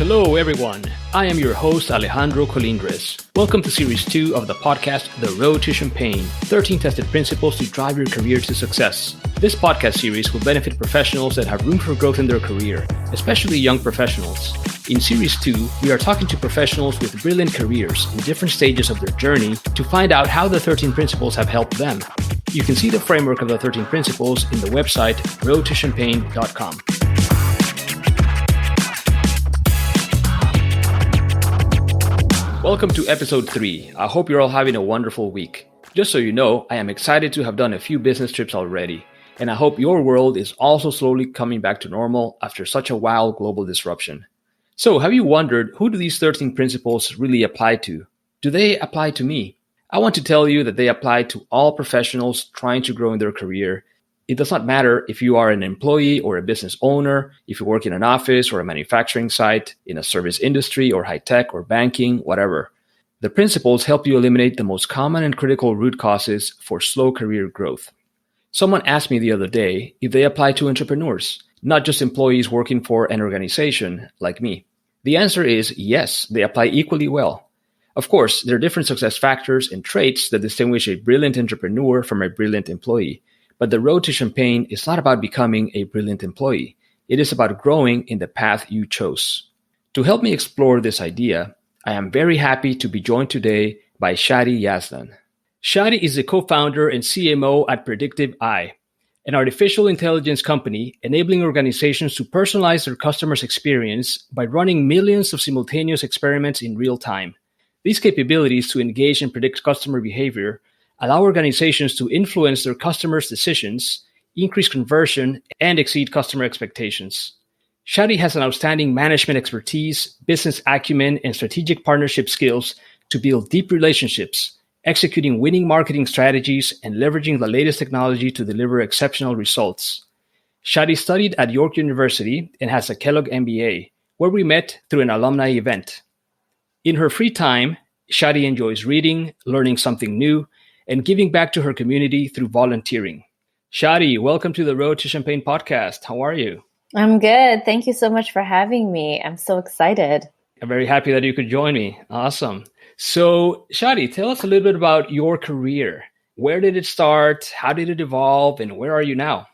Hello, everyone. I am your host, Alejandro Colindres. Welcome to Series 2 of the podcast, The Road to Champagne, 13 Tested Principles to Drive Your Career to Success. This podcast series will benefit professionals that have room for growth in their career, especially young professionals. In Series 2, we are talking to professionals with brilliant careers in different stages of their journey to find out how the 13 principles have helped them. You can see the framework of the 13 principles in the website roadtochampagne.com. Welcome to episode 3. I hope you're all having a wonderful week. Just so you know, I am excited to have done a few business trips already, and I hope your world is also slowly coming back to normal after such a wild global disruption. So, have you wondered, who do these 13 principles really apply to? Do they apply to me? I want to tell you that they apply to all professionals trying to grow in their career. It does not matter if you are an employee or a business owner, if you work in an office or a manufacturing site, in a service industry or high tech or banking, whatever. The principles help you eliminate the most common and critical root causes for slow career growth. Someone asked me the other day if they apply to entrepreneurs, not just employees working for an organization like me. The answer is yes, they apply equally well. Of course, there are different success factors and traits that distinguish a brilliant entrepreneur from a brilliant employee. But the road to Champagne is not about becoming a brilliant employee. It is about growing in the path you chose. To help me explore this idea, I am very happy to be joined today by Shadi Yazdan. Shadi is the co-founder and CMO at PredictivEye, an artificial intelligence company enabling organizations to personalize their customers' experience by running millions of simultaneous experiments in real time. These capabilities to engage and predict customer behavior allow organizations to influence their customers' decisions, increase conversion, and exceed customer expectations. Shadi has an outstanding management expertise, business acumen, and strategic partnership skills to build deep relationships, executing winning marketing strategies, and leveraging the latest technology to deliver exceptional results. Shadi studied at York University and has a Kellogg MBA, where we met through an alumni event. In her free time, Shadi enjoys reading, learning something new, and giving back to her community through volunteering. Shadi, welcome to the Road to Champagne podcast. How are you? I'm good. Thank you so much for having me. I'm so excited. I'm very happy that you could join me. Awesome. So, Shadi, tell us a little bit about your career. Where did it start? How did it evolve? And where are you now?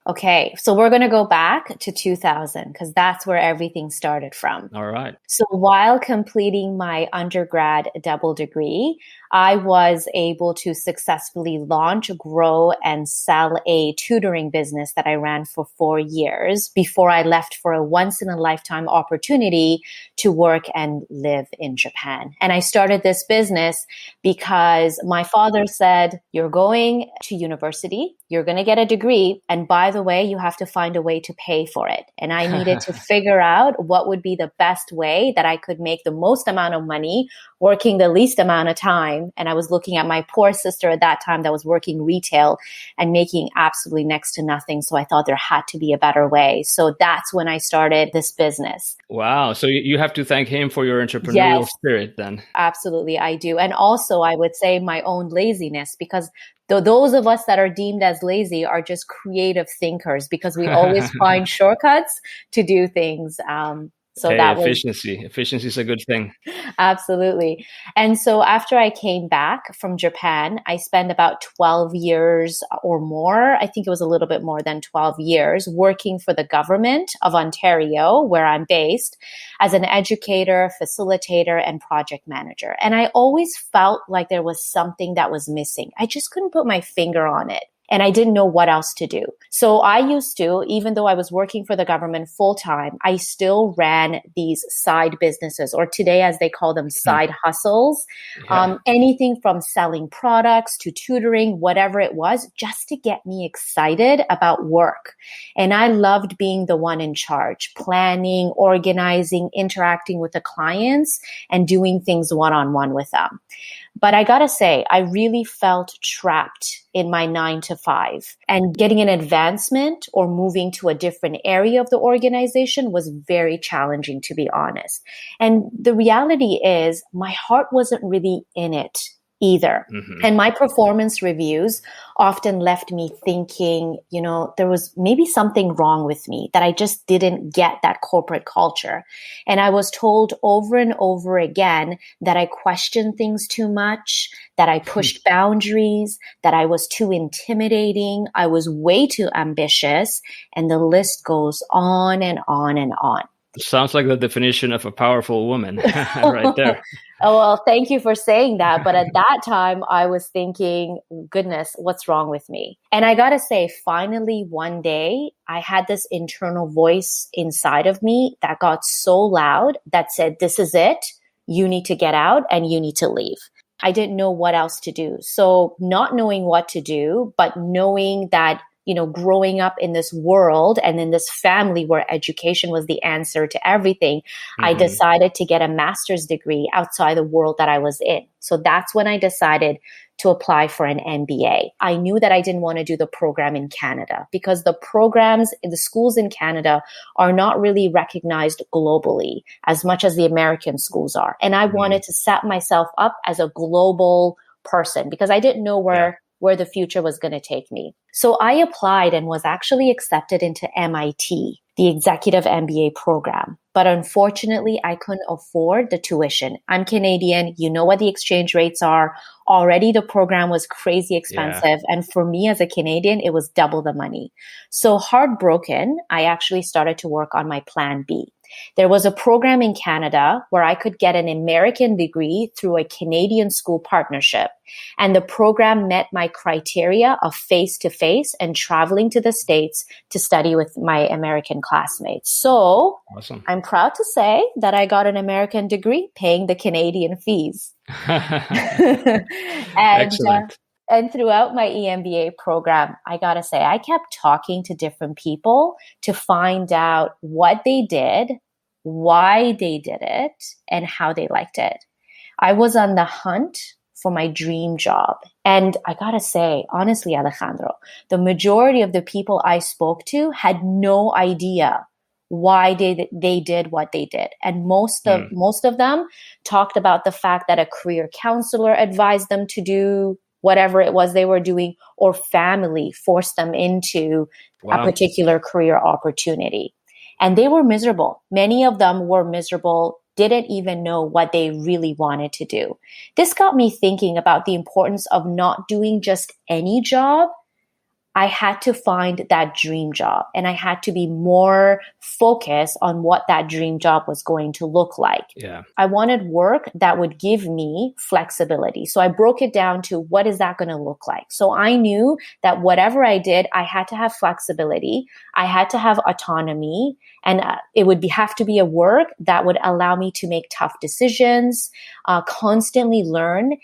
Okay, so we're going to go back to 2000 because that's where everything started from. All right. So while completing my undergrad double degree, I was able to successfully launch, grow, and sell a tutoring business that I ran for 4 years before I left for a once-in-a-lifetime opportunity to work and live in Japan. And I started this business because my father said, you're going to university, you're going to get a degree, and by the way, you have to find a way to pay for it. And I needed to figure out what would be the best way that I could make the most amount of money working the least amount of time. And I was looking at my poor sister at that time that was working retail and making absolutely next to nothing. So I thought there had to be a better way. So that's when I started this business. Wow. So you have to thank him for your entrepreneurial spirit then. Absolutely, I do. And also I would say my own laziness, because those of us that are deemed as lazy are just creative thinkers because we always find shortcuts to do things. Efficiency is a good thing. Absolutely. And so after I came back from Japan, I spent about 12 years or more. I think it was a little bit more than 12 years working for the government of Ontario, where I'm based, as an educator, facilitator, and project manager. And I always felt like there was something that was missing. I just couldn't put my finger on it. And I didn't know what else to do. So I used to, even though I was working for the government full time, I still ran these side businesses, or today as they call them, side hustles. Yeah. Anything from selling products to tutoring, whatever it was, just to get me excited about work. And I loved being the one in charge, planning, organizing, interacting with the clients, and doing things one-on-one with them. But I gotta say, I really felt trapped in my 9 to 5, and getting an advancement or moving to a different area of the organization was very challenging, to be honest. And the reality is my heart wasn't really in it either. Hmm. And my performance reviews often left me thinking, there was maybe something wrong with me, that I just didn't get that corporate culture. And I was told over and over again that I questioned things too much, that I pushed boundaries, that I was too intimidating, I was way too ambitious, and the list goes on and on and on. Sounds like the definition of a powerful woman right there. Oh, well, thank you for saying that. But at that time, I was thinking, goodness, what's wrong with me? And I got to say, finally, one day, I had this internal voice inside of me that got so loud that said, this is it. You need to get out and you need to leave. I didn't know what else to do. So not knowing what to do, but knowing that growing up in this world and in this family where education was the answer to everything, I decided to get a master's degree outside the world that I was in. So that's when I decided to apply for an MBA. I knew that I didn't want to do the program in Canada because the programs in the schools in Canada are not really recognized globally as much as the American schools are. And I wanted to set myself up as a global person because I didn't know where the future was going to take me. So I applied and was actually accepted into MIT, the executive MBA program. But unfortunately, I couldn't afford the tuition. I'm Canadian. You know what the exchange rates are. Already the program was crazy expensive. Yeah. And for me as a Canadian, it was double the money. So heartbroken, I actually started to work on my plan B. There was a program in Canada where I could get an American degree through a Canadian school partnership. And the program met my criteria of face-to-face and traveling to the States to study with my American classmates. So awesome. I'm proud to say that I got an American degree paying the Canadian fees. Excellent. And throughout my EMBA program, I got to say, I kept talking to different people to find out what they did, why they did it, and how they liked it. I was on the hunt for my dream job. And I got to say, honestly, Alejandro, the majority of the people I spoke to had no idea why they did what they did. And most of them talked about the fact that a career counselor advised them to do whatever it was they were doing, or family forced them into a particular career opportunity. And they were miserable. Many of them were miserable, didn't even know what they really wanted to do. This got me thinking about the importance of not doing just any job. I had to find that dream job, and I had to be more focused on what that dream job was going to look like. Yeah. I wanted work that would give me flexibility. So I broke it down to what is that going to look like? So I knew that whatever I did, I had to have flexibility. I had to have autonomy, and it would have to be a work that would allow me to make tough decisions, constantly learn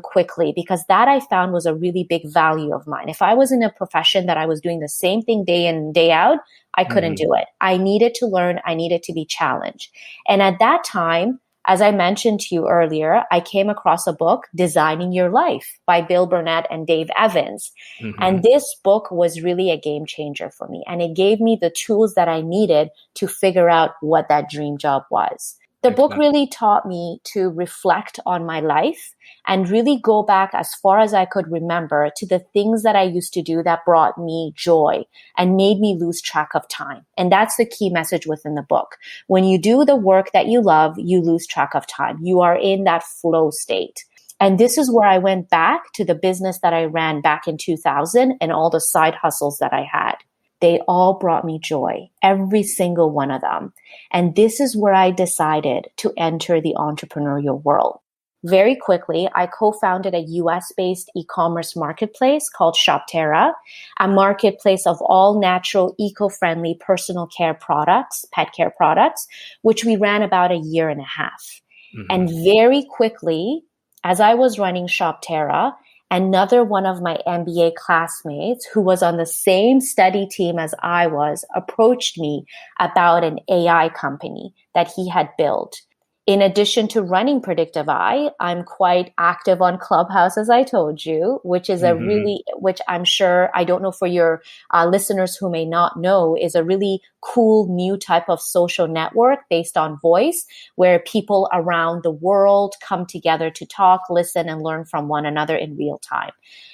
quickly, because that I found was a really big value of mine. If I was in a profession that I was doing the same thing day in, day out, I couldn't do it. I needed to learn. I needed to be challenged. And at that time, as I mentioned to you earlier, I came across a book, Designing Your Life by Bill Burnett and Dave Evans. And this book was really a game changer for me. And it gave me the tools that I needed to figure out what that dream job was. The book really taught me to reflect on my life and really go back as far as I could remember to the things that I used to do that brought me joy and made me lose track of time. And that's the key message within the book. When you do the work that you love, you lose track of time. You are in that flow state. And this is where I went back to the business that I ran back in 2000 and all the side hustles that I had. They all brought me joy, every single one of them. And this is where I decided to enter the entrepreneurial world. Very quickly, I co-founded a US-based e-commerce marketplace called Shoptera, a marketplace of all natural, eco-friendly personal care products, pet care products, which we ran about a year and a half. And very quickly, as I was running Shoptera, another one of my MBA classmates who was on the same study team as I was approached me about an AI company that he had built. In addition to running PredictivEye, I'm quite active on Clubhouse, as I told you, which is which I'm sure, I don't know for your listeners who may not know, is a really cool new type of social network based on voice, where people around the world come together to talk, listen, and learn from one another in real time.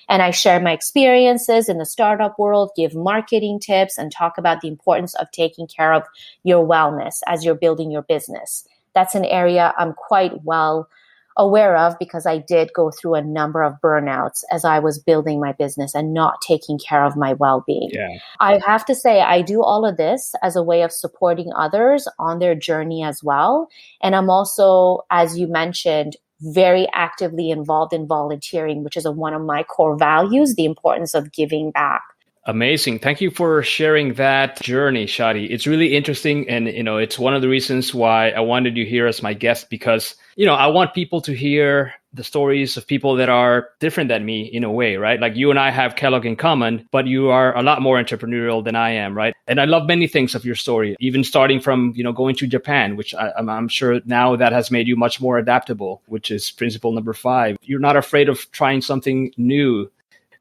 And I share my experiences in the startup world, give marketing tips, and talk about the importance of taking care of your wellness as you're building your business. That's an area I'm quite well aware of because I did go through a number of burnouts as I was building my business and not taking care of my well-being. Yeah. I have to say, I do all of this as a way of supporting others on their journey as well. And I'm also, as you mentioned, very actively involved in volunteering, which is one of my core values, the importance of giving back. Amazing. Thank you for sharing that journey, Shadi. It's really interesting. And, it's one of the reasons why I wanted you here as my guest, because, I want people to hear the stories of people that are different than me in a way, right? Like you and I have Kellogg in common, but you are a lot more entrepreneurial than I am, right? And I love many things of your story, even starting from, going to Japan, which I'm sure now that has made you much more adaptable, which is principle number 5. You're not afraid of trying something new.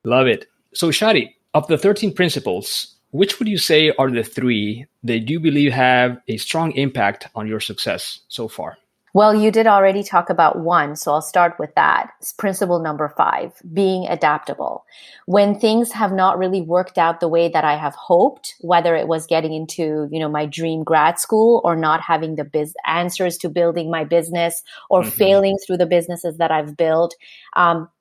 Love it. So Shadi, of the 13 principles, which would you say are the 3 that you believe have a strong impact on your success so far? Well, you did already talk about one, so I'll start with that. It's principle number 5, being adaptable. When things have not really worked out the way that I have hoped, whether it was getting into, my dream grad school or not having the answers to building my business or failing through the businesses that I've built,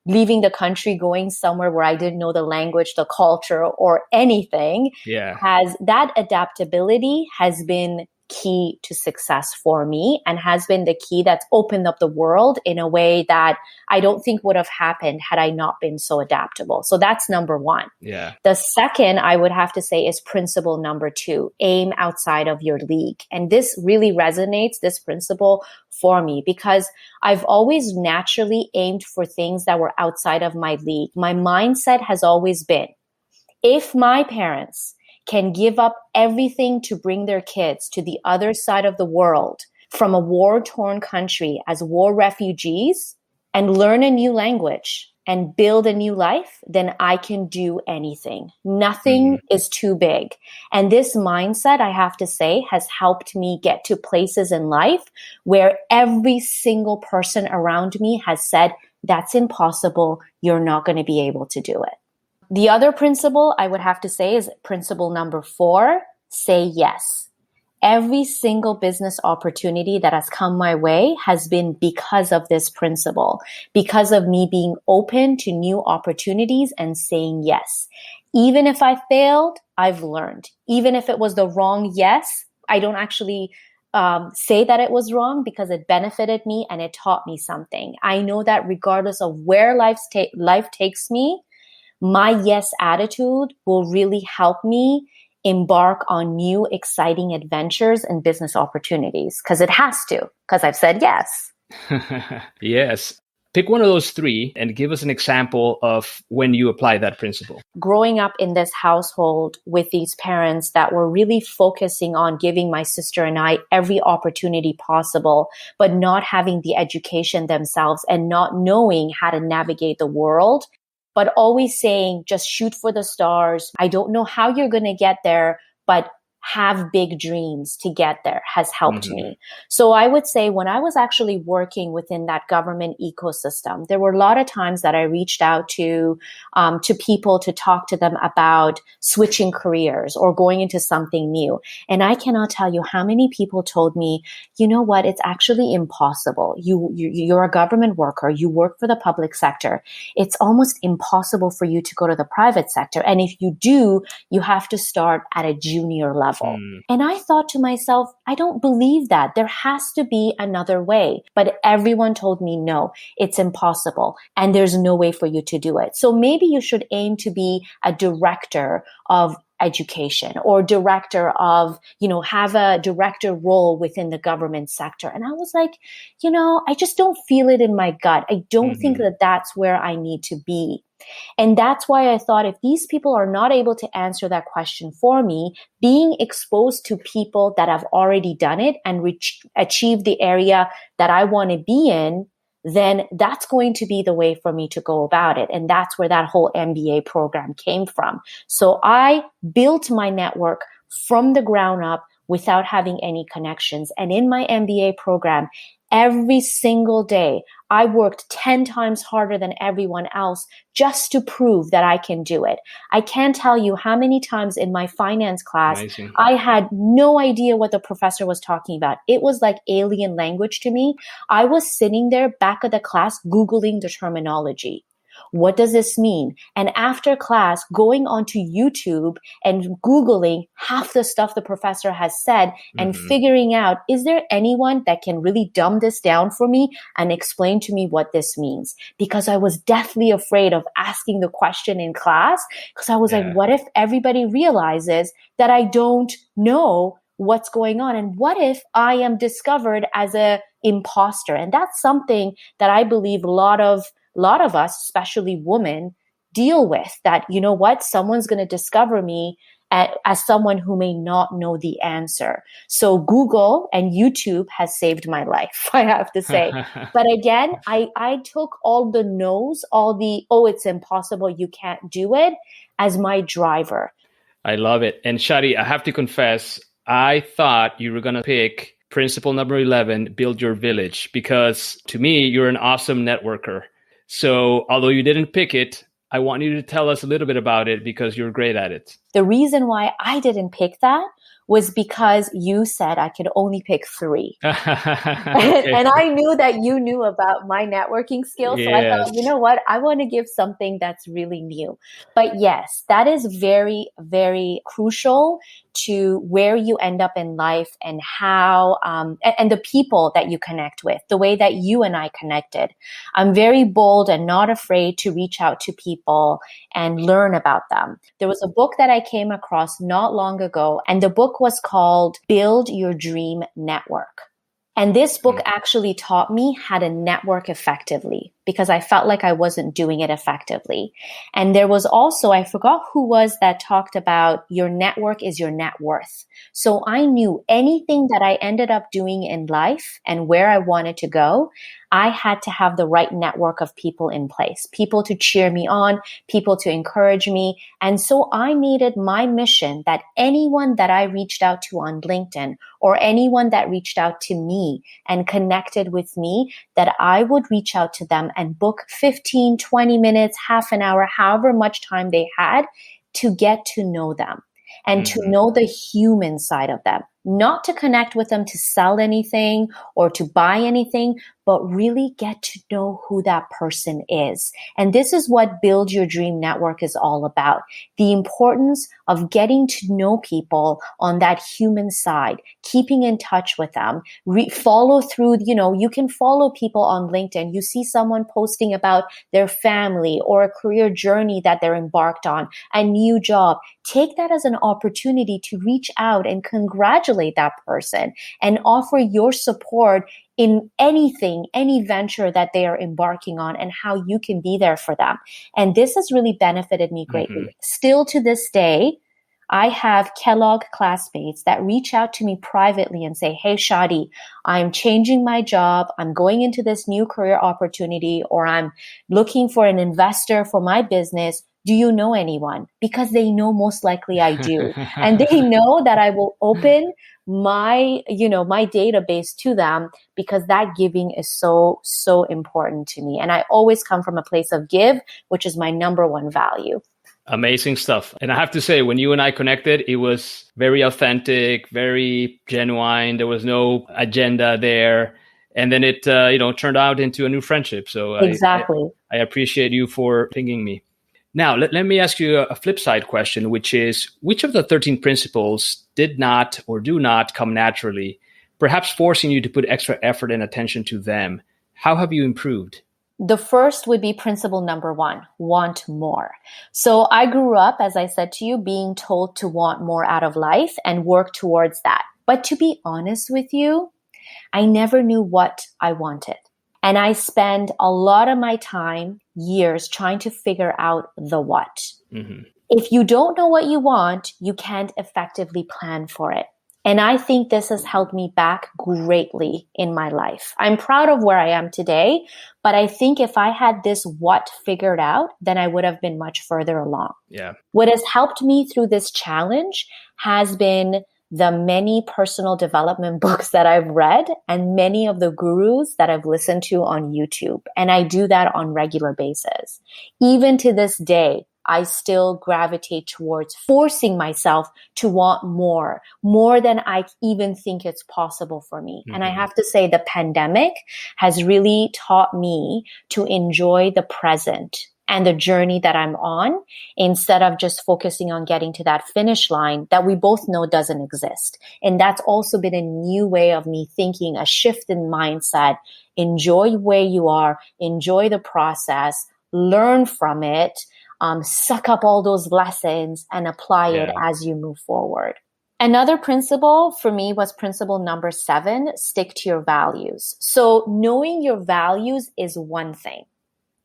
leaving the country, going somewhere where I didn't know the language, the culture, or anything, that adaptability has been key to success for me and has been the key that's opened up the world in a way that I don't think would have happened had I not been so adaptable. So that's number 1. Yeah. The second I would have to say is principle number 2, aim outside of your league. And this really resonates, this principle, for me, because I've always naturally aimed for things that were outside of my league. My mindset has always been, if my parents can give up everything to bring their kids to the other side of the world from a war-torn country as war refugees and learn a new language and build a new life, then I can do anything. Nothing is too big. And this mindset, I have to say, has helped me get to places in life where every single person around me has said, that's impossible. You're not going to be able to do it. The other principle I would have to say is principle number 4, say yes. Every single business opportunity that has come my way has been because of this principle, because of me being open to new opportunities and saying yes. Even if I failed, I've learned. Even if it was the wrong yes, I don't actually say that it was wrong because it benefited me and it taught me something. I know that regardless of where life takes me, my yes attitude will really help me embark on new, exciting adventures and business opportunities, because it has to, because I've said yes. Yes. Pick one of those 3 and give us an example of when you apply that principle. Growing up in this household with these parents that were really focusing on giving my sister and I every opportunity possible, but not having the education themselves and not knowing how to navigate the world, but always saying, just shoot for the stars. I don't know how you're going to get there, but have big dreams to get there has helped me. So I would say when I was actually working within that government ecosystem, there were a lot of times that I reached out to people to talk to them about switching careers or going into something new. And I cannot tell you how many people told me, you know what, it's actually impossible. You're a government worker. You work for the public sector. It's almost impossible for you to go to the private sector. And if you do, you have to start at a junior level. And I thought to myself, I don't believe that. There has to be another way. But everyone told me, no, it's impossible. And there's no way for you to do it. So maybe you should aim to be a director of education, or director of, have a director role within the government sector. And I was like, I just don't feel it in my gut. I don't think that that's where I need to be. And that's why I thought, if these people are not able to answer that question for me, being exposed to people that have already done it and achieved the area that I want to be in, then that's going to be the way for me to go about it. And that's where that whole MBA program came from. So I built my network from the ground up without having any connections. And in my MBA program, every single day, I worked 10 times harder than everyone else just to prove that I can do it. I can't tell you how many times in my finance class, Amazing. I had no idea what the professor was talking about. It was like alien language to me. I was sitting there back of the class, Googling the terminology. What does this mean? And after class, going onto YouTube and Googling half the stuff the professor has said and figuring out, is there anyone that can really dumb this down for me and explain to me what this means? Because I was deathly afraid of asking the question in class, because I was like, what if everybody realizes that I don't know what's going on? And what if I am discovered as a imposter? And that's something that I believe a lot of us, especially women, deal with, that, someone's going to discover me as someone who may not know the answer. So Google and YouTube has saved my life, I have to say. But again, I took all the no's, all the, it's impossible, you can't do it, as my driver. I love it. And Shadi, I have to confess, I thought you were going to pick principle number 11, build your village, because to me, you're an awesome networker. So although you didn't pick it, I want you to tell us a little bit about it, because you're great at it. The reason why I didn't pick that was because you said I could only pick 3. Okay. And I knew that you knew about my networking skills. Yes. So I thought, you know what? I want to give something that's really new. But yes, that is very, very crucial to where you end up in life and how, and the people that you connect with, the way that you and I connected. I'm very bold and not afraid to reach out to people and learn about them. There was a book that I came across not long ago, and the book was called Build Your Dream Network. And this book actually taught me how to network effectively, because I felt like I wasn't doing it effectively. And there was also, I forgot who was that talked about your network is your net worth. So I knew anything that I ended up doing in life and where I wanted to go, I had to have the right network of people in place, people to cheer me on, people to encourage me. And so I made it my mission that anyone that I reached out to on LinkedIn, or anyone that reached out to me and connected with me, that I would reach out to them and book 15, 20 minutes, half an hour, however much time they had, to get to know them and to know the human side of them. Not to connect with them to sell anything or to buy anything, but really get to know who that person is. And this is what Build Your Dream Network is all about. The importance of getting to know people on that human side, keeping in touch with them, follow through, you can follow people on LinkedIn. You see someone posting about their family or a career journey that they're embarked on, a new job. Take that as an opportunity to reach out and congratulate that person and offer your support in anything, any venture that they are embarking on, and how you can be there for them. And this has really benefited me greatly. Still to this day, I have Kellogg classmates that reach out to me privately and say, hey, Shadi, I'm changing my job. I'm going into this new career opportunity, or I'm looking for an investor for my business. Do you know anyone? Because they know most likely I do. And they know that I will open my database to them, because that giving is so, so important to me. And I always come from a place of give, which is my number one value. Amazing stuff. And I have to say, when you and I connected, it was very authentic, very genuine. There was no agenda there. And then it, turned out into a new friendship. So exactly. I appreciate you for pinging me. Now, let me ask you a flip side question, which is, which of the 13 principles did not or do not come naturally, perhaps forcing you to put extra effort and attention to them? How have you improved? The first would be principle number one, want more. So I grew up, as I said to you, being told to want more out of life and work towards that. But to be honest with you, I never knew what I wanted. And I spend a lot of my time, years, trying to figure out the what. Mm-hmm. If you don't know what you want, you can't effectively plan for it. And I think this has held me back greatly in my life. I'm proud of where I am today, but I think if I had this what figured out, then I would have been much further along. Yeah. What has helped me through this challenge has been the many personal development books that I've read and many of the gurus that I've listened to on YouTube. And I do that on regular basis. Even to this day, I still gravitate towards forcing myself to want more than I even think it's possible for me. Mm-hmm. And I have to say the pandemic has really taught me to enjoy the present and the journey that I'm on instead of just focusing on getting to that finish line that we both know doesn't exist. And that's also been a new way of me thinking, a shift in mindset. Enjoy where you are, enjoy the process, learn from it, suck up all those lessons and apply it as you move forward. Another principle for me was principle number 7, stick to your values. So knowing your values is one thing.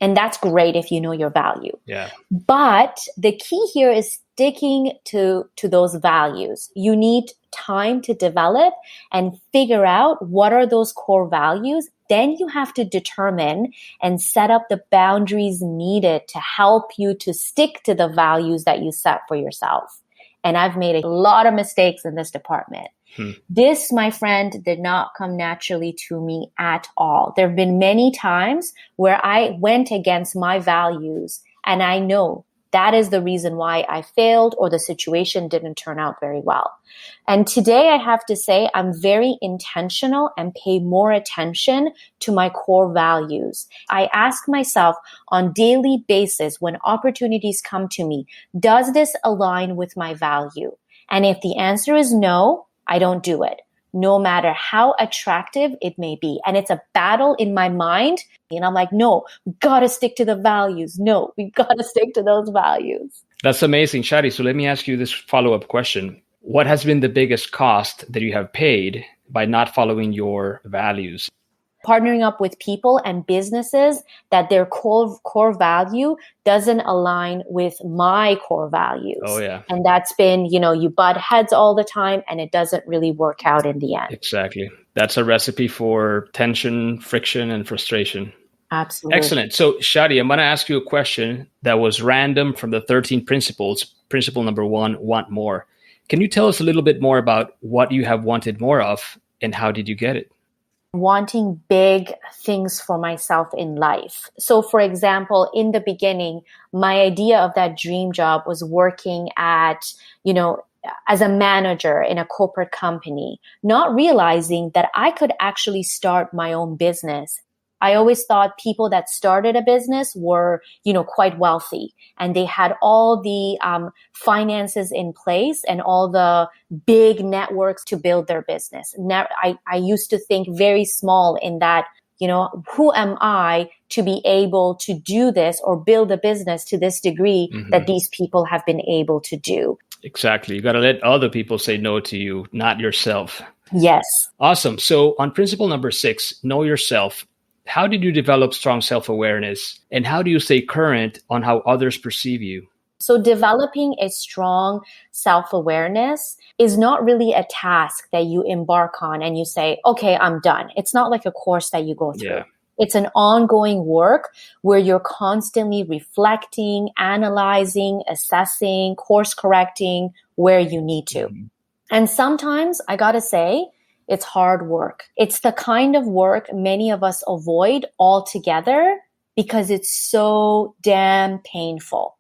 And that's great if you know your value. Yeah. But the key here is sticking to those values. You need time to develop and figure out what are those core values. Then you have to determine and set up the boundaries needed to help you to stick to the values that you set for yourself. And I've made a lot of mistakes in this department. This, my friend, did not come naturally to me at all. There have been many times where I went against my values, and I know that is the reason why I failed or the situation didn't turn out very well. And today I have to say I'm very intentional and pay more attention to my core values. I ask myself on daily basis when opportunities come to me, does this align with my value? And if the answer is no, I don't do it, no matter how attractive it may be. And it's a battle in my mind. And I'm like, no, we gotta stick to the values. No, we gotta stick to those values. That's amazing, Shadi. So let me ask you this follow-up question. What has been the biggest cost that you have paid by not following your values? Partnering up with people and businesses that their core value doesn't align with my core values. Oh, yeah. And that's been, you butt heads all the time and it doesn't really work out in the end. Exactly. That's a recipe for tension, friction, and frustration. Absolutely. Excellent. So, Shadi, I'm going to ask you a question that was random from the 13 principles. Principle number 1, want more. Can you tell us a little bit more about what you have wanted more of and how did you get it? Wanting big things for myself in life. So for example, in the beginning, my idea of that dream job was working at, as a manager in a corporate company, not realizing that I could actually start my own business. I always thought people that started a business were, quite wealthy and they had all the finances in place and all the big networks to build their business. Now, I used to think very small in that, who am I to be able to do this or build a business to this degree that these people have been able to do? Exactly. You got to let other people say no to you, not yourself. Yes. Awesome. So on principle number 6, know yourself. How did you develop strong self-awareness and how do you stay current on how others perceive you? So developing a strong self-awareness is not really a task that you embark on and you say, okay, I'm done. It's not like a course that you go through. Yeah. It's an ongoing work where you're constantly reflecting, analyzing, assessing, course correcting where you need to. And sometimes I got to say, it's hard work. It's the kind of work many of us avoid altogether because it's so damn painful.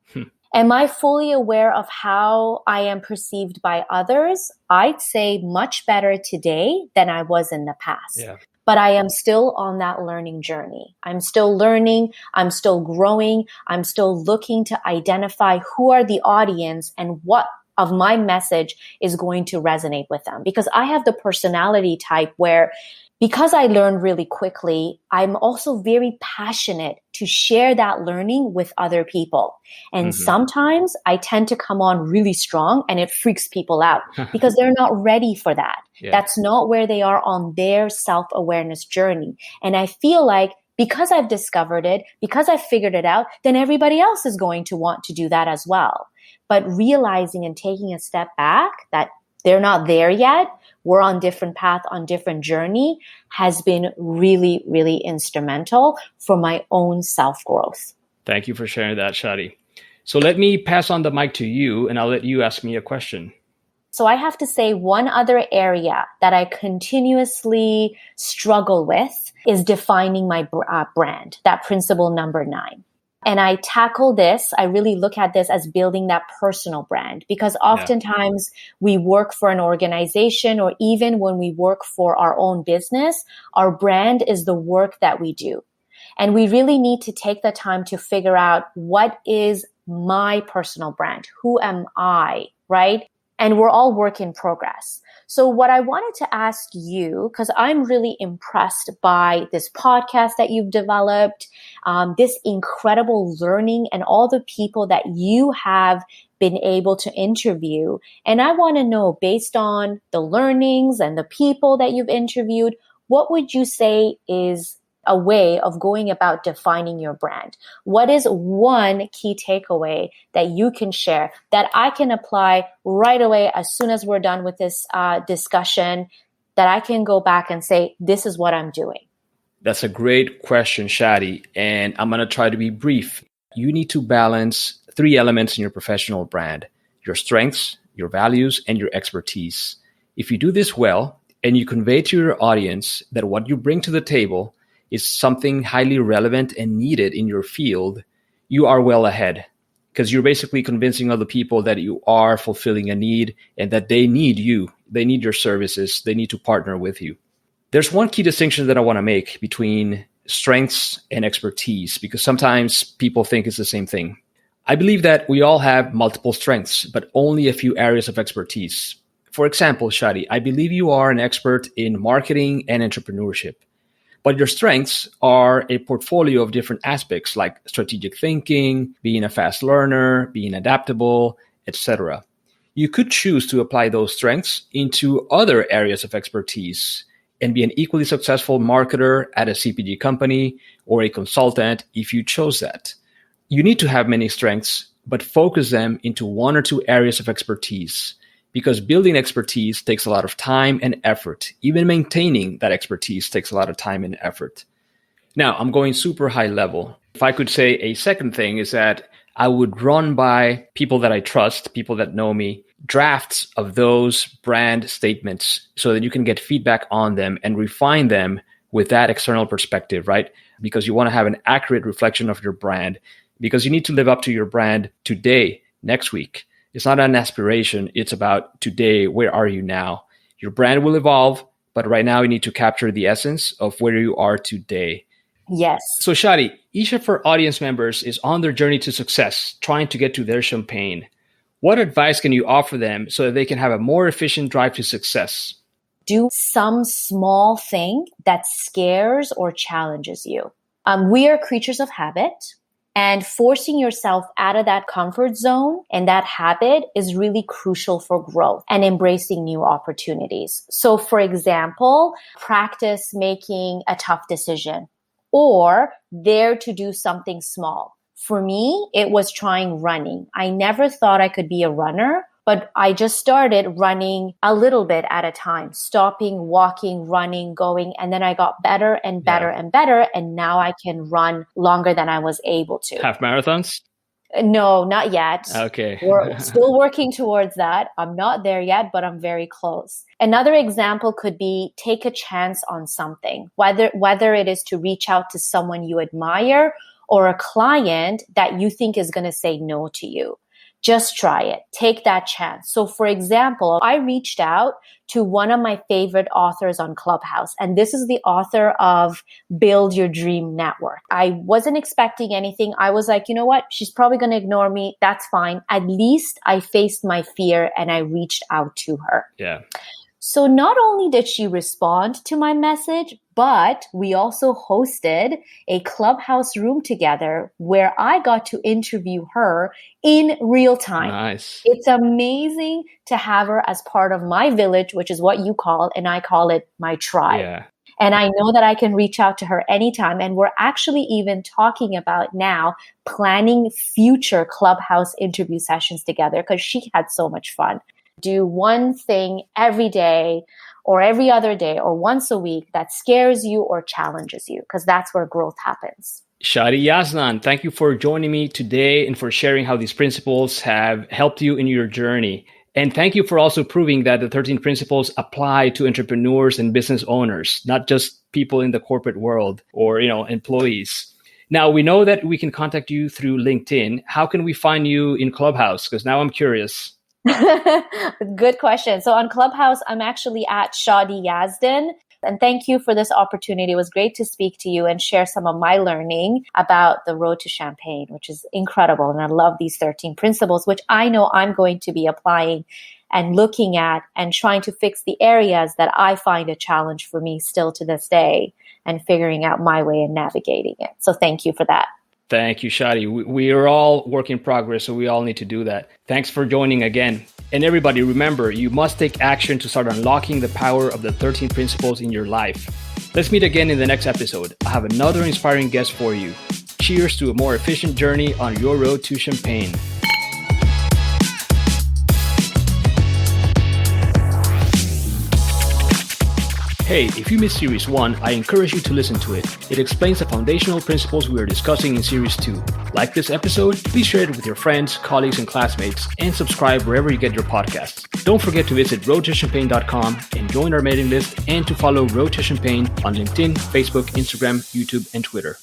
Am I fully aware of how I am perceived by others? I'd say much better today than I was in the past. Yeah. But I am still on that learning journey. I'm still learning. I'm still growing. I'm still looking to identify who are the audience and what of my message is going to resonate with them. Because I have the personality type where because I learned really quickly, I'm also very passionate to share that learning with other people. And sometimes I tend to come on really strong and it freaks people out because they're not ready for that. Yeah. That's not where they are on their self-awareness journey. And I feel like because I've discovered it, because I've figured it out, then everybody else is going to want to do that as well. But realizing and taking a step back that they're not there yet, we're on different path, on different journey, has been really, really instrumental for my own self-growth. Thank you for sharing that, Shadi. So let me pass on the mic to you and I'll let you ask me a question. So I have to say one other area that I continuously struggle with is defining my brand, that principle number 9. And I tackle this, I really look at this as building that personal brand, because oftentimes we work for an organization, or even when we work for our own business, our brand is the work that we do. And we really need to take the time to figure out what is my personal brand? Who am I, right? And we're all work in progress. So what I wanted to ask you, because I'm really impressed by this podcast that you've developed, this incredible learning and all the people that you have been able to interview. And I want to know, based on the learnings and the people that you've interviewed, what would you say is a way of going about defining your brand? What is one key takeaway that you can share that I can apply right away as soon as we're done with this discussion, that I can go back and say, this is what I'm doing? That's a great question, Shadi, and I'm going to try to be brief. You need to balance 3 elements in your professional brand: your strengths, your values, and your expertise. If you do this well, and you convey to your audience that what you bring to the table is something highly relevant and needed in your field, you are well ahead, because you're basically convincing other people that you are fulfilling a need and that they need you. They need your services. They need to partner with you. There's one key distinction that I want to make between strengths and expertise, because sometimes people think it's the same thing. I believe that we all have multiple strengths, but only a few areas of expertise. For example, Shadi, I believe you are an expert in marketing and entrepreneurship. But your strengths are a portfolio of different aspects like strategic thinking, being a fast learner, being adaptable, etc. You could choose to apply those strengths into other areas of expertise and be an equally successful marketer at a CPG company or a consultant if you chose that. You need to have many strengths, but focus them into 1 or 2 areas of expertise, because building expertise takes a lot of time and effort. Even maintaining that expertise takes a lot of time and effort. Now, I'm going super high level. If I could say a second thing is that I would run by people that I trust, people that know me, drafts of those brand statements so that you can get feedback on them and refine them with that external perspective, right? Because you want to have an accurate reflection of your brand, because you need to live up to your brand today, next week. It's not an aspiration. It's about today. Where are you now? Your brand will evolve, but right now you need to capture the essence of where you are today. Yes. So Shadi, each of our audience members is on their journey to success, trying to get to their champagne. What advice can you offer them so that they can have a more efficient drive to success? Do some small thing that scares or challenges you. We are creatures of habit. And forcing yourself out of that comfort zone and that habit is really crucial for growth and embracing new opportunities. So for example, practice making a tough decision or dare to do something small. For me, it was trying running. I never thought I could be a runner, but I just started running a little bit at a time, stopping, walking, running, going. And then I got better and better and better. And now I can run longer than I was able to. Half marathons? No, not yet. Okay. We're still working towards that. I'm not there yet, but I'm very close. Another example could be take a chance on something, whether it is to reach out to someone you admire or a client that you think is going to say no to you. Just try it. Take that chance. So for example, I reached out to one of my favorite authors on Clubhouse, and this is the author of Build Your Dream Network. I wasn't expecting anything. I was like, you know what? She's probably going to ignore me. That's fine. At least I faced my fear and I reached out to her. Yeah. So not only did she respond to my message, but we also hosted a Clubhouse room together where I got to interview her in real time. Nice. It's amazing to have her as part of my village, which is what you call, and I call it my tribe. Yeah. And I know that I can reach out to her anytime. And we're actually even talking about now planning future Clubhouse interview sessions together because she had so much fun. Do one thing every day or every other day or once a week that scares you or challenges you, because that's where growth happens. Shadi Yazdan, thank you for joining me today and for sharing how these principles have helped you in your journey. And thank you for also proving that the 13 principles apply to entrepreneurs and business owners, not just people in the corporate world or, employees. Now, we know that we can contact you through LinkedIn. How can we find you in Clubhouse? Because now I'm curious. Good question. So on Clubhouse, I'm actually at Shadi Yazdan. And thank you for this opportunity. It was great to speak to you and share some of my learning about the road to champagne, which is incredible. And I love these 13 principles, which I know I'm going to be applying and looking at and trying to fix the areas that I find a challenge for me still to this day and figuring out my way and navigating it. So thank you for that. Thank you, Shadi. We are all work in progress, so we all need to do that. Thanks for joining again. And everybody, remember, you must take action to start unlocking the power of the 13 principles in your life. Let's meet again in the next episode. I have another inspiring guest for you. Cheers to a more efficient journey on your road to champagne. Hey, if you missed Series 1, I encourage you to listen to it. It explains the foundational principles we are discussing in Series 2. Like this episode, please share it with your friends, colleagues, and classmates, and subscribe wherever you get your podcasts. Don't forget to visit roadtochampagne.com and join our mailing list, and to follow Road to Champagne on LinkedIn, Facebook, Instagram, YouTube, and Twitter.